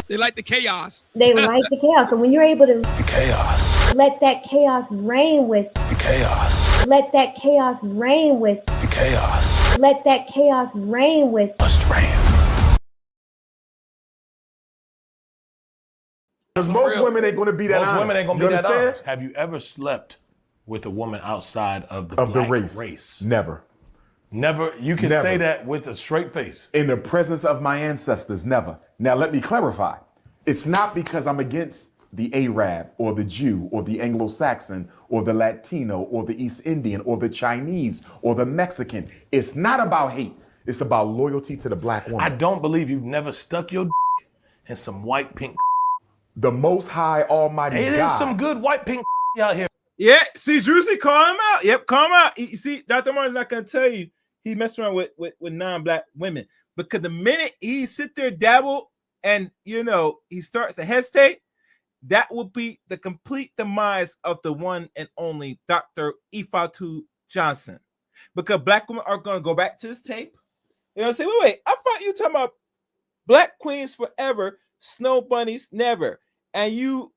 They like the chaos. They like the chaos. So when you're able to The chaos. let that chaos reign with, The chaos. let that chaos reign with, The chaos. let that chaos reign with. Must reign. Because most women ain't going to be that honest. Most women ain't going to be that understand? honest. Have you ever slept with a woman outside of the Of the black race. Never. Never. You can Never. say that with a straight face. In the presence of my ancestors, never. Now, let me clarify. It's not because I'm against the Arab or the Jew or the Anglo-Saxon or the Latino or the East Indian or the Chinese or the Mexican. It's not about hate. It's about loyalty to the black woman. I don't believe you've never stuck your in some white pink. The Most High Almighty It God. is some good white pink out here. Yeah, see, Drewsy, call him out. Yep, call him out. You see, Dr. Martin's not gonna tell you he messed around with non-black women, because the minute he sit there dabble and he starts to hesitate, that will be the complete demise of the one and only Dr. Ifatu Johnson. Because black women are gonna go back to this tape. Say, wait, I thought you were talking about black queens forever, snow bunnies never, and you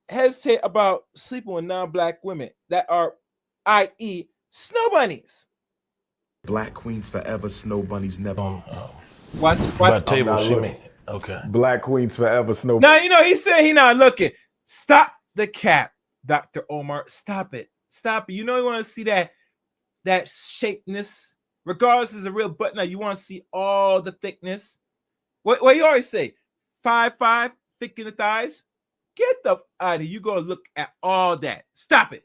hesitate about sleeping with non-black women that are, i.e., snow bunnies. Black queens forever, snow bunnies never. Watch. About table not shimmy. Okay. Black queens forever, snow. Now, he said he not looking. Stop the cap, Dr. Omar. Stop it. Stop it. You want to see that shapeness, regardless is a real butt. Now, you want to see all the thickness. What you always say, 5'5", thick in the thighs. Get the out of here. You go look at all that. Stop it.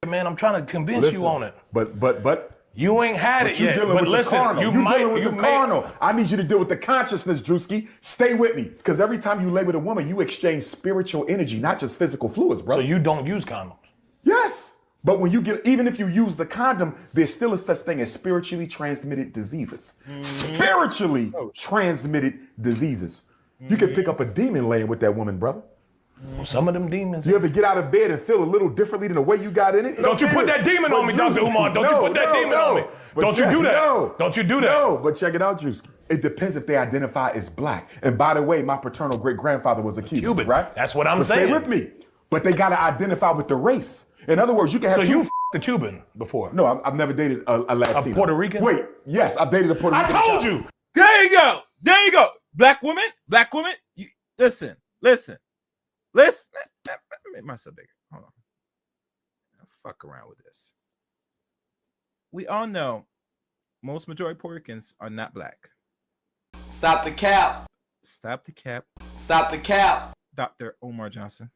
Man, I'm trying to convince you on it. But you ain't had it you yet. dealing But with listen, the carnal. you You might dealing with you the may- carnal. I need you to deal with the consciousness, Drewski. Stay with me, because every time you lay with a woman, you exchange spiritual energy, not just physical fluids, bro. So you don't use condoms. Yes, but when you even if you use the condom, there's still a such thing as spiritually transmitted diseases. Spiritually transmitted diseases. You can pick up a demon laying with that woman, brother. Some of them demons. You ever get out of bed and feel a little differently than the way you got in it? Don't you put that demon on me, Dr. Umar. Don't you put that demon on me. Don't you do that. Don't you do that. No, but check it out, Drewski. It depends if they identify as black. And by the way, my paternal great-grandfather was a Cuban, right? That's what I'm But saying. stay with me. But they got to identify with the race. In other words, you can have So two. you a Cuban before? No, I've never dated a Latino. A Puerto Rican? Wait, yes, I've dated a Puerto Rican. I told you. There you go. There you go. Black woman. Listen. Let me make myself bigger. Hold on. I'll fuck around with this. We all know most majority Puerto Ricans are not black. Stop the cap. Stop the cap. Stop the cap. Dr. Omar Johnson.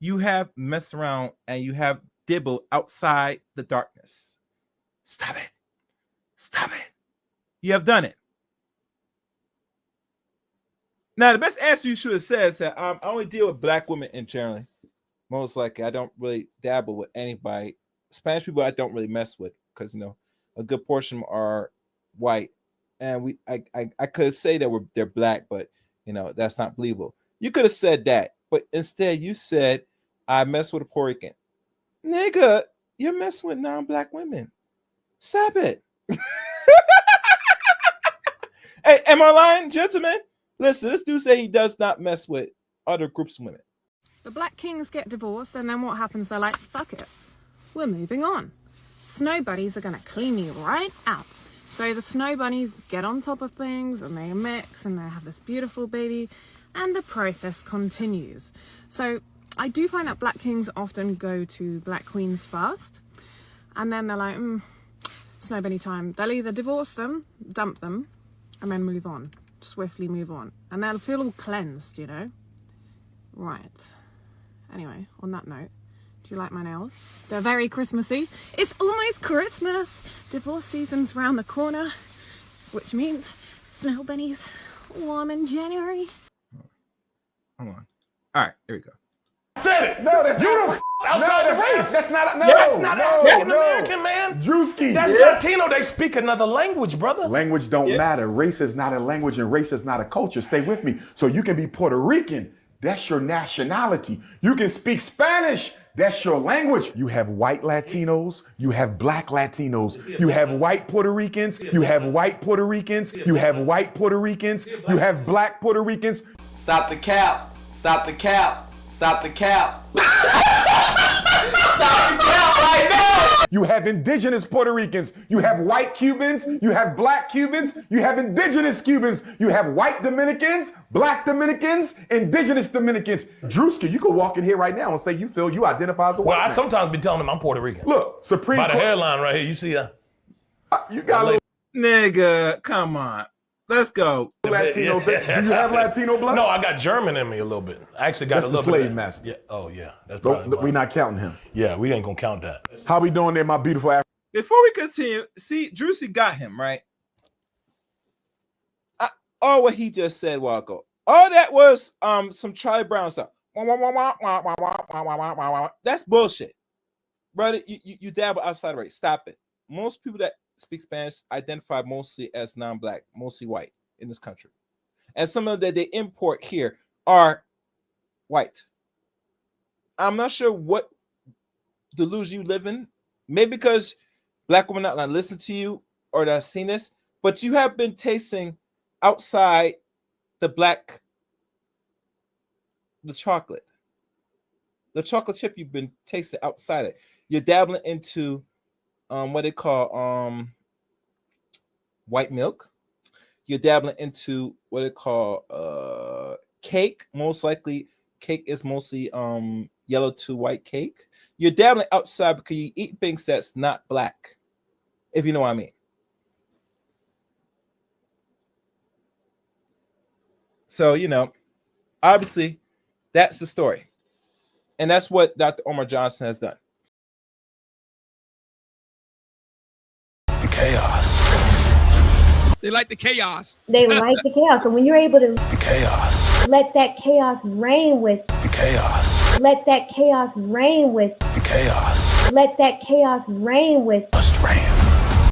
You have messed around and you have dibbled outside the darkness. Stop it. Stop it. You have done it. Now, the best answer you should have said is that I only deal with black women in generally. Most likely, I don't really dabble with anybody. Spanish people, I don't really mess with because, a good portion are white. And I could say that they're black, but, that's not believable. You could have said that, but instead you said, I mess with a Puerto Rican. Nigga, you're messing with non-black women. Stop it. Hey, am I lying, gentlemen? Listen, this dude say he does not mess with other groups of women. The black kings get divorced, and then what happens? They're like, fuck it. We're moving on. Snow bunnies are going to clean you right out. So the snow bunnies get on top of things, and they mix, and they have this beautiful baby, and the process continues. So I do find that black kings often go to black queens first, and then they're like, snow bunny time. They'll either divorce them, dump them, and then move on. Swiftly move on, and they'll feel all cleansed, Right. Anyway, on that note, do you like my nails? They're very Christmassy. It's almost Christmas. Divorce season's round the corner, which means snow bunnies warm in January. Hold on. All right, here we go. Said it. No, that's you not. don't outside the race. That's not. No, That's not no, African no. American, man. Drewski. That's Latino. They speak another language, brother. Language don't matter. Race is not a language, and race is not a culture. Stay with me. So you can be Puerto Rican. That's your nationality. You can speak Spanish. That's your language. You have white Latinos, you have black Latinos, you have white Puerto Ricans, you have white Puerto Ricans, you have white Puerto Ricans, you have black Puerto Ricans. Stop the cap. Stop the cap. Stop the cap. Stop the cap right now. You have indigenous Puerto Ricans, you have white Cubans, you have black Cubans, you have indigenous Cubans, you have white Dominicans, black Dominicans, indigenous Dominicans. Drewski, you could walk in here right now and say you feel you identify as a white Well, I man. sometimes be telling them I'm Puerto Rican. Look, Supreme By the Court. hairline right here, you see You got a little Nigga, come on. Let's go. Latino thing. Do you have Latino blood? No, I got German in me a little bit. I actually got That's a the little bit. slave of that. master. Yeah. Oh yeah. That's We're probably why. not counting him. Yeah, we ain't gonna count that. How we doing there, my beautiful African? Before we continue, see, Drewsy got him, right? All what he just said a while ago. All that was some Charlie Brown stuff. That's bullshit. Brother, you dabble outside the race. Stop it. Most people that speak Spanish identify mostly as non-black, mostly white in this country. And some of that they import here are white. I'm not sure what delusion you live in. Maybe because black women not listen to you or that seen this, but you have been tasting outside the chocolate chip. You've been tasting outside it. You're dabbling into what they call white milk. You're dabbling into what they call cake. Most likely, cake is mostly yellow to white cake. You're dabbling outside because you eat things that's not black, if you know what I mean. So, you know, obviously, that's the story. And that's what Dr. Umar Johnson has done. The chaos. They like the chaos. They like the chaos. So when you're able to The chaos. let that chaos reign with, The chaos. let that chaos reign with, The chaos. let that chaos reign with, Must reign.